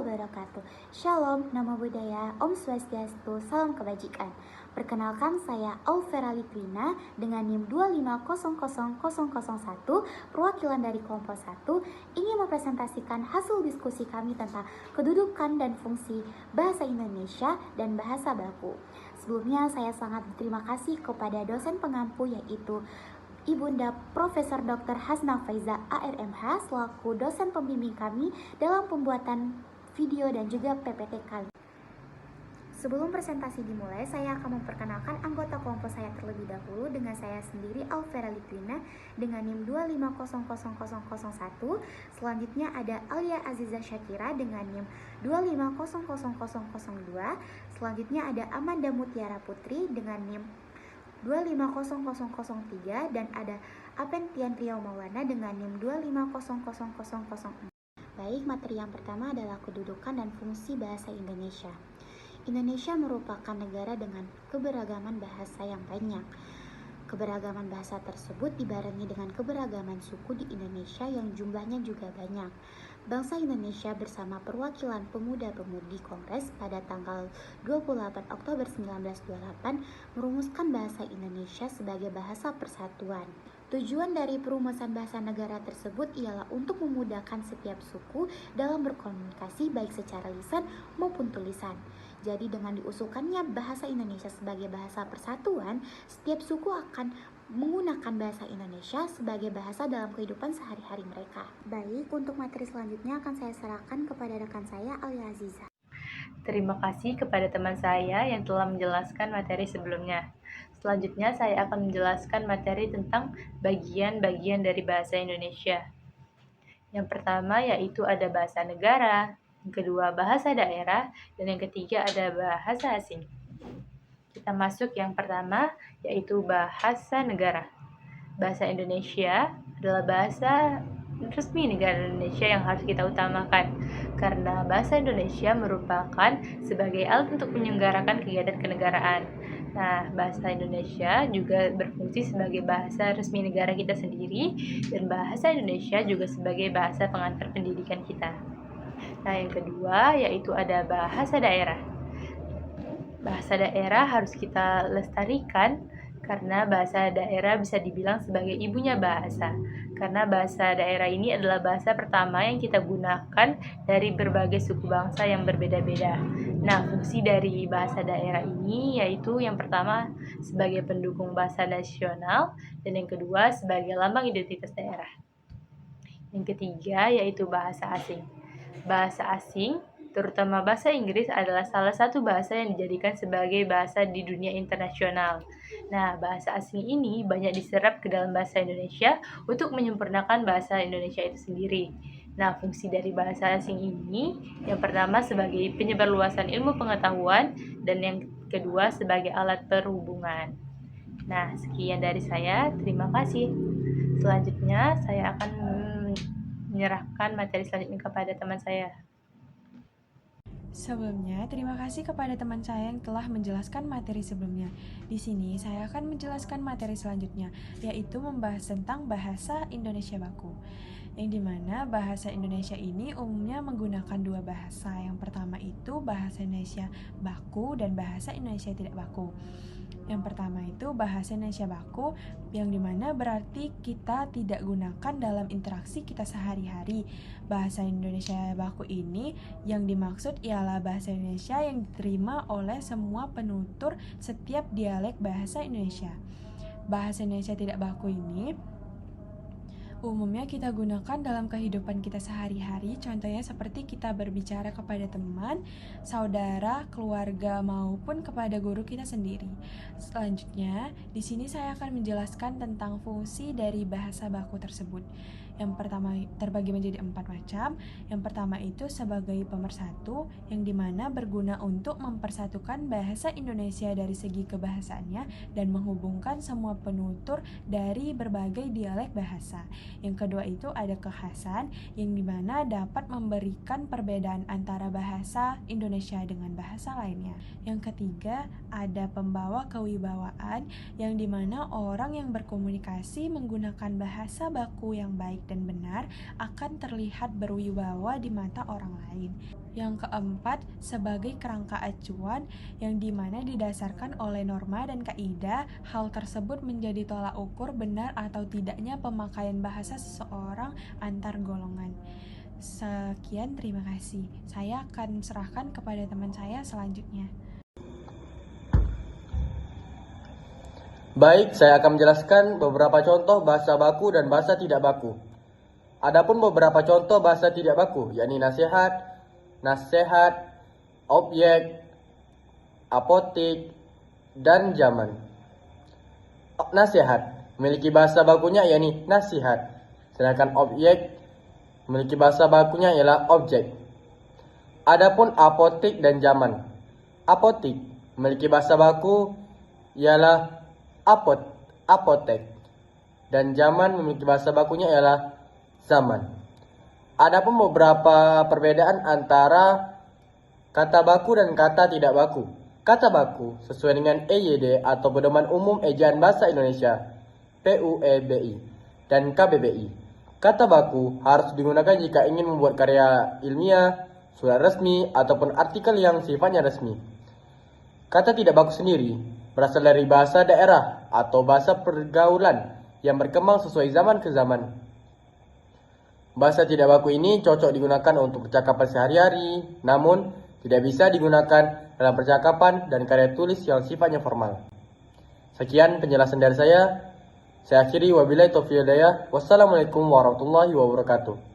wabarakatuh. Shalom, namo buddhaya, Om Swastiastu, salam kebajikan. Perkenalkan, saya Alvera Litwina dengan NIM 2500001, perwakilan dari kelompok 1, ingin mempresentasikan hasil diskusi kami tentang kedudukan dan fungsi bahasa Indonesia dan bahasa baku. Sebelumnya saya sangat berterima kasih kepada dosen pengampu yaitu Ibunda Profesor Dr. Hasna Faiza ARMH selaku dosen pembimbing kami dalam pembuatan video dan juga PPT kali. Sebelum presentasi dimulai, saya akan memperkenalkan anggota kelompok saya terlebih dahulu dengan saya sendiri Alvera Litwina dengan NIM 2500001. Selanjutnya ada Alia Aziza Syakira dengan NIM 2500002. Selanjutnya ada Amanda Mutiara Putri dengan NIM 2500003 dan ada Apentian Riau Maulana dengan NIM 2500004. Baik, materi yang pertama adalah kedudukan dan fungsi bahasa Indonesia. Indonesia merupakan negara dengan keberagaman bahasa yang banyak. Keberagaman bahasa tersebut dibarengi dengan keberagaman suku di Indonesia yang jumlahnya juga banyak. Bangsa Indonesia bersama perwakilan pemuda-pemudi Kongres pada tanggal 28 Oktober 1928 merumuskan bahasa Indonesia sebagai bahasa persatuan. Tujuan dari perumusan bahasa negara tersebut ialah untuk memudahkan setiap suku dalam berkomunikasi baik secara lisan maupun tulisan. Jadi dengan diusulkannya bahasa Indonesia sebagai bahasa persatuan, setiap suku akan menggunakan bahasa Indonesia sebagai bahasa dalam kehidupan sehari-hari mereka. Baik, untuk materi selanjutnya akan saya serahkan kepada rekan saya Alia Aziza. Terima kasih kepada teman saya yang telah menjelaskan materi sebelumnya. Selanjutnya saya akan menjelaskan materi tentang bagian-bagian dari bahasa Indonesia. Yang pertama yaitu ada bahasa negara, yang kedua bahasa daerah, dan yang ketiga ada bahasa asing. Kita masuk yang pertama yaitu bahasa negara. Bahasa Indonesia adalah bahasa resmi negara Indonesia yang harus kita utamakan karena bahasa Indonesia merupakan sebagai alat untuk menyelenggarakan kegiatan kenegaraan. Nah, bahasa Indonesia juga berfungsi sebagai bahasa resmi negara kita sendiri dan bahasa Indonesia juga sebagai bahasa pengantar pendidikan kita. Nah, yang kedua yaitu ada bahasa daerah. Bahasa daerah harus kita lestarikan karena bahasa daerah bisa dibilang sebagai ibunya bahasa. Karena bahasa daerah ini adalah bahasa pertama yang kita gunakan dari berbagai suku bangsa yang berbeda-beda. Nah, fungsi dari bahasa daerah ini yaitu yang pertama sebagai pendukung bahasa nasional dan yang kedua sebagai lambang identitas daerah. Yang ketiga yaitu bahasa asing. Bahasa asing, terutama bahasa Inggris, adalah salah satu bahasa yang dijadikan sebagai bahasa di dunia internasional. Nah, bahasa asing ini banyak diserap ke dalam bahasa Indonesia untuk menyempurnakan bahasa Indonesia itu sendiri. Nah, fungsi dari bahasa asing ini yang pertama sebagai penyebarluasan ilmu pengetahuan dan yang kedua sebagai alat perhubungan. Nah, sekian dari saya. Terima kasih. Selanjutnya, saya akan menyerahkan materi selanjutnya kepada teman saya. Sebelumnya, terima kasih kepada teman saya yang telah menjelaskan materi sebelumnya. Di sini, saya akan menjelaskan materi selanjutnya, yaitu membahas tentang bahasa Indonesia baku. Yang dimana bahasa Indonesia ini umumnya menggunakan dua bahasa. Yang pertama itu bahasa Indonesia baku dan bahasa Indonesia tidak baku. Yang pertama itu bahasa Indonesia baku, yang dimana berarti kita tidak gunakan dalam interaksi kita sehari-hari. Bahasa Indonesia baku ini yang dimaksud ialah bahasa Indonesia yang diterima oleh semua penutur setiap dialek bahasa Indonesia. Bahasa Indonesia tidak baku ini umumnya kita gunakan dalam kehidupan kita sehari-hari, contohnya seperti kita berbicara kepada teman, saudara, keluarga, maupun kepada guru kita sendiri. Selanjutnya, di sini saya akan menjelaskan tentang fungsi dari bahasa baku tersebut. Yang pertama terbagi menjadi 4 macam. Yang pertama itu sebagai pemersatu, yang dimana berguna untuk mempersatukan bahasa Indonesia dari segi kebahasaannya dan menghubungkan semua penutur dari berbagai dialek bahasa. Yang kedua itu ada kekhasan, yang dimana dapat memberikan perbedaan antara bahasa Indonesia dengan bahasa lainnya. Yang ketiga ada pembawa kewibawaan, yang dimana orang yang berkomunikasi menggunakan bahasa baku yang baik baik dan benar akan terlihat berwibawa di mata orang lain. Yang keempat, sebagai kerangka acuan yang dimana didasarkan oleh norma dan kaidah, hal tersebut menjadi tolak ukur benar atau tidaknya pemakaian bahasa seseorang antar golongan. Sekian, terima kasih. Saya akan serahkan kepada teman saya selanjutnya. Baik, saya akan menjelaskan beberapa contoh bahasa baku dan bahasa tidak baku. Adapun beberapa contoh bahasa tidak baku, yakni nasihat, objek, apotik, dan zaman. Nasihat memiliki bahasa bakunya yakni nasihat, sedangkan objek memiliki bahasa bakunya ialah objek. Adapun apotik dan zaman. Apotik memiliki bahasa baku ialah apotek, dan zaman memiliki bahasa bakunya ialah zaman. Adapun beberapa perbedaan antara kata baku dan kata tidak baku. Kata baku sesuai dengan EYD atau Pedoman Umum Ejaan Bahasa Indonesia (PUEBI) dan KBBI. Kata baku harus digunakan jika ingin membuat karya ilmiah, surat resmi, ataupun artikel yang sifatnya resmi. Kata tidak baku sendiri berasal dari bahasa daerah atau bahasa pergaulan yang berkembang sesuai zaman ke zaman. Bahasa tidak baku ini cocok digunakan untuk percakapan sehari-hari, namun tidak bisa digunakan dalam percakapan dan karya tulis yang sifatnya formal. Sekian penjelasan dari saya. Saya akhiri, wabillahi taufiq wal hidayah. Wassalamualaikum warahmatullahi wabarakatuh.